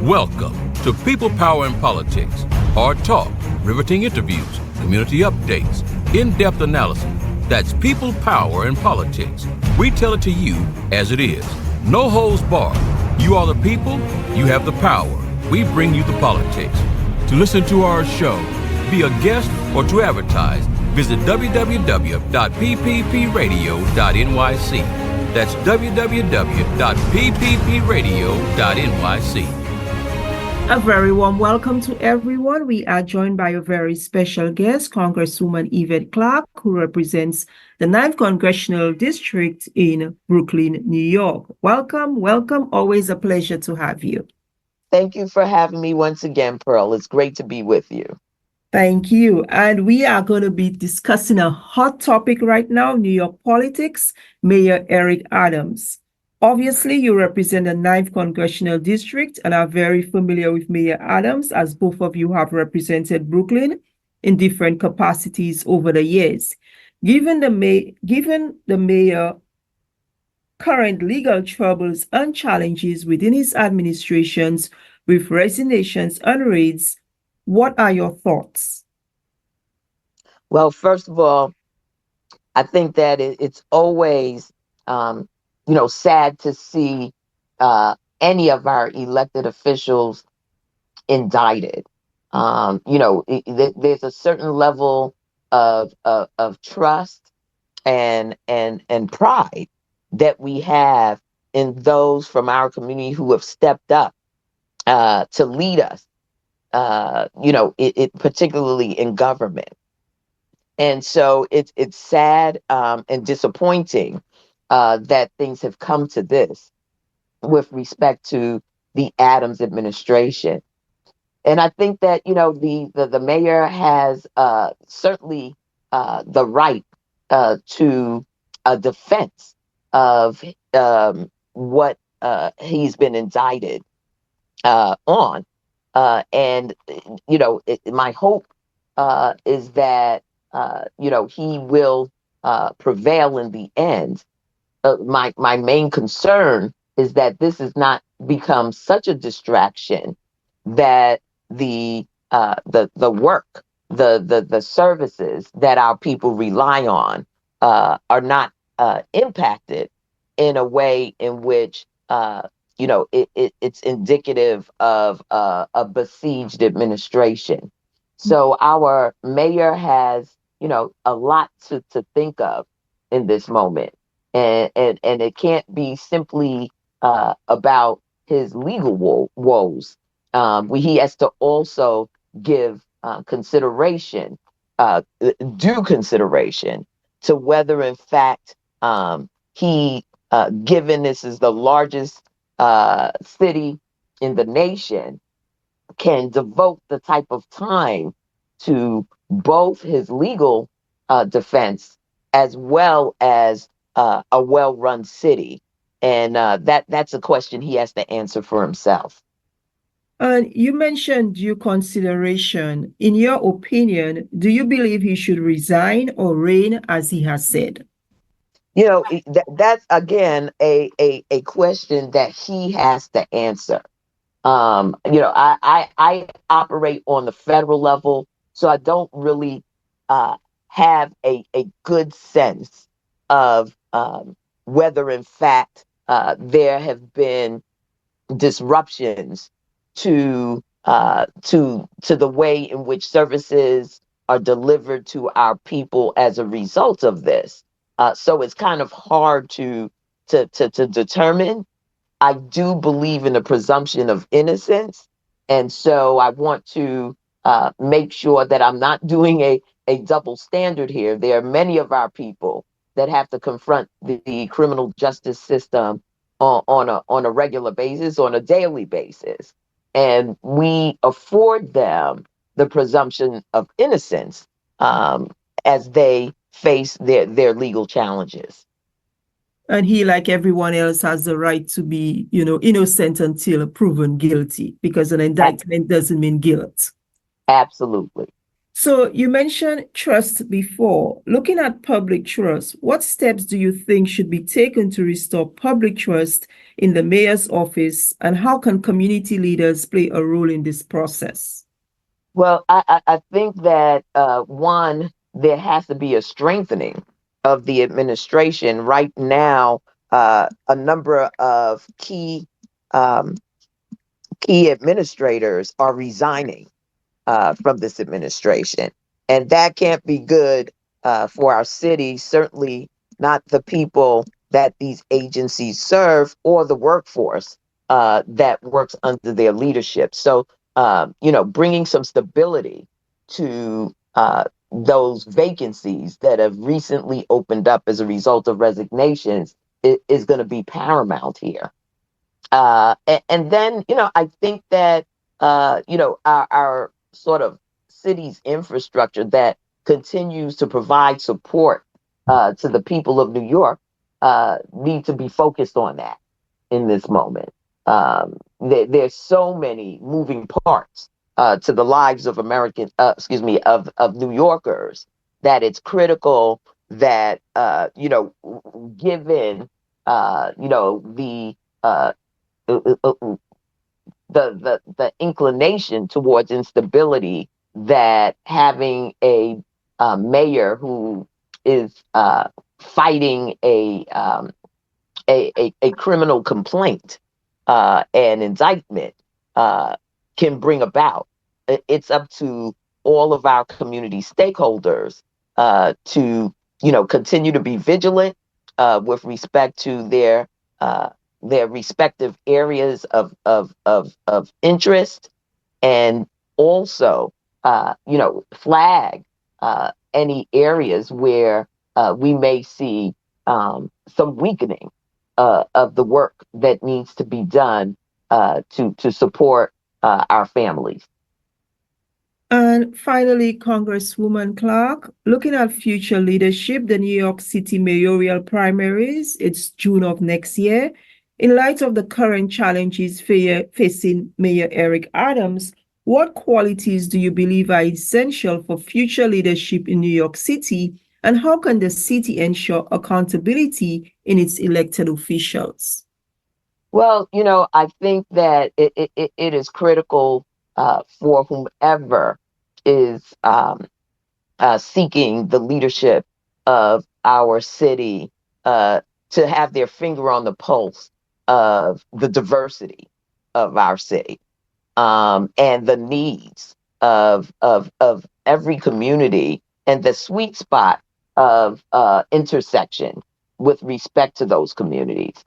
Welcome to People, Power, and Politics. Hard talk, riveting interviews, community updates, in-depth analysis. That's People, Power, and Politics. We tell it to you as it is. No holds barred. You are the people, you have the power. We bring you the politics. To listen to our show, be a guest, or to advertise, visit www.pppradio.nyc. That's www.pppradio.nyc. A very warm welcome to everyone. We are joined by a very special guest, Congresswoman Yvette Clarke, who represents the 9th Congressional District in Brooklyn, New York. Welcome, welcome. Always a pleasure to have you. Thank you for having me once again, Pearl. It's great to be with you. Thank you. And we are going to be discussing a hot topic right now, New York politics, Mayor Eric Adams. Obviously, you represent the 9th Congressional District and are very familiar with Mayor Adams, as both of you have represented Brooklyn in different capacities over the years. Given the mayor current legal troubles and challenges within his administrations with resignations and raids, what are your thoughts? Well, first of all, I think that it's always, sad to see any of our elected officials indicted. There's a certain level of trust and pride that we have in those from our community who have stepped up to lead us. Particularly in government. And so it's sad and disappointing that things have come to this with respect to the Adams administration. And I think that, the mayor has certainly the right to a defense of what he's been indicted on. My hope is that, he will prevail in the end. My main concern is that this has not become such a distraction that the work, the services that our people rely on are not impacted in a way in which it's indicative of a besieged administration. So our mayor has, a lot to think of in this moment. And it can't be simply about his legal woes. He has to also give due consideration to whether, in fact, he, given this is the largest city in the nation, can devote the type of time to both his legal defense as well as a well-run city. And that's a question he has to answer for himself. And you mentioned due consideration. In your opinion, do you believe he should resign or reign, as he has said? That's again a question that he has to answer. I operate on the federal level, so I don't really have a good sense of whether, in fact, there have been disruptions to the way in which services are delivered to our people as a result of this. So it's kind of hard to determine. I do believe in the presumption of innocence. And so I want to make sure that I'm not doing a double standard here. There are many of our people that have to confront the criminal justice system on a regular basis, on a daily basis. And we afford them the presumption of innocence as they face their legal challenges. And he, like everyone else, has the right to be, innocent until proven guilty, because an indictment doesn't mean guilt. Absolutely. So you mentioned trust before. Looking at public trust, what steps do you think should be taken to restore public trust in the mayor's office, and how can community leaders play a role in this process? Well, I think that one, there has to be a strengthening of the administration. Right now, a number of um, key administrators are resigning from this administration. And that can't be good for our city, certainly not the people that these agencies serve or the workforce that works under their leadership. So, bringing some stability to those vacancies that have recently opened up as a result of resignations is going to be paramount here. And then, I think that, our sort of city's infrastructure that continues to provide support to the people of New York need to be focused on that in this moment. There's so many moving parts to the lives of of New Yorkers, that it's critical that, given, the uh, uh, uh, the inclination towards instability, that having a mayor who is fighting a criminal complaint and indictment can bring about. It's up to all of our community stakeholders to continue to be vigilant with respect to their respective areas of interest, and also flag any areas where we may see some weakening of the work that needs to be done to support our families. And finally, Congresswoman Clarke, looking at future leadership, the New York City mayoral primaries, it's June of next year. In light of the current challenges facing Mayor Eric Adams, what qualities do you believe are essential for future leadership in New York City, and how can the city ensure accountability in its elected officials? Well, I think that it is critical for whomever is seeking the leadership of our city to have their finger on the pulse of the diversity of our city, and the needs of every community, and the sweet spot of intersection with respect to those communities,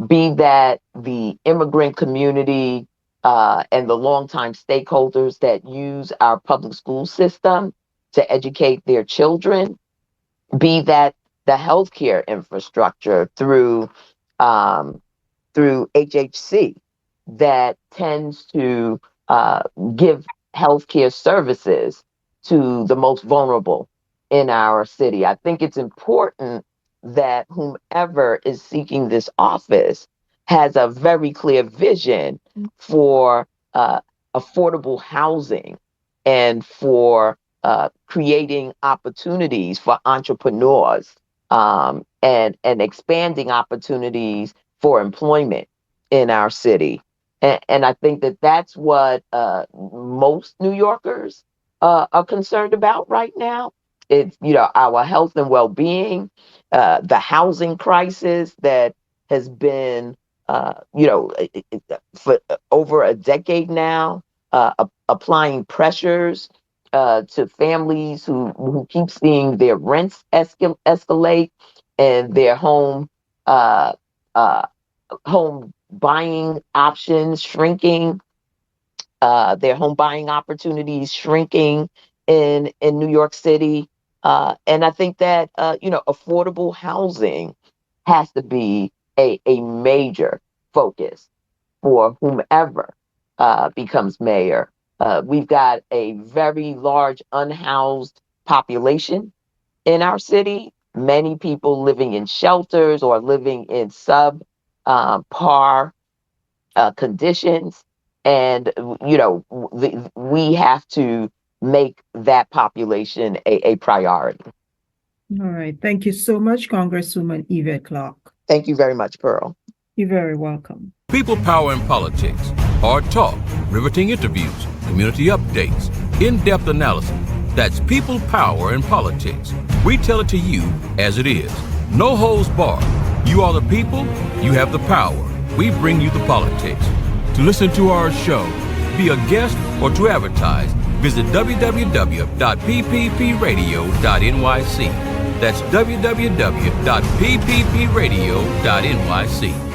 be that the immigrant community and the longtime stakeholders that use our public school system to educate their children, be that the healthcare infrastructure um, through HHC that tends to give healthcare services to the most vulnerable in our city. I think it's important that whomever is seeking this office has a very clear vision for affordable housing, and for creating opportunities for entrepreneurs, and expanding opportunities for employment in our city. And I think that that's what most New Yorkers are concerned about right now. It's, our health and well-being, the housing crisis that has been, for over a decade now, applying pressures to families who keep seeing their rents escalate, and their uh, uh, home buying options shrinking, their home buying opportunities shrinking in New York City. And I think that affordable housing has to be a major focus for whomever becomes mayor. We've got a very large unhoused population in our city, many people living in shelters or living in par conditions. And, we have to make that population a priority. All right. Thank you so much, Congresswoman Yvette Clarke. Thank you very much, Pearl. You're very welcome. People, Power, and Politics. Hard talk, riveting interviews, community updates, in-depth analysis. That's People, Power, and Politics. We tell it to you as it is. No holds barred. You are the people, you have the power. We bring you the politics. To listen to our show, be a guest, or to advertise, visit www.pppradio.nyc. That's www.pppradio.nyc.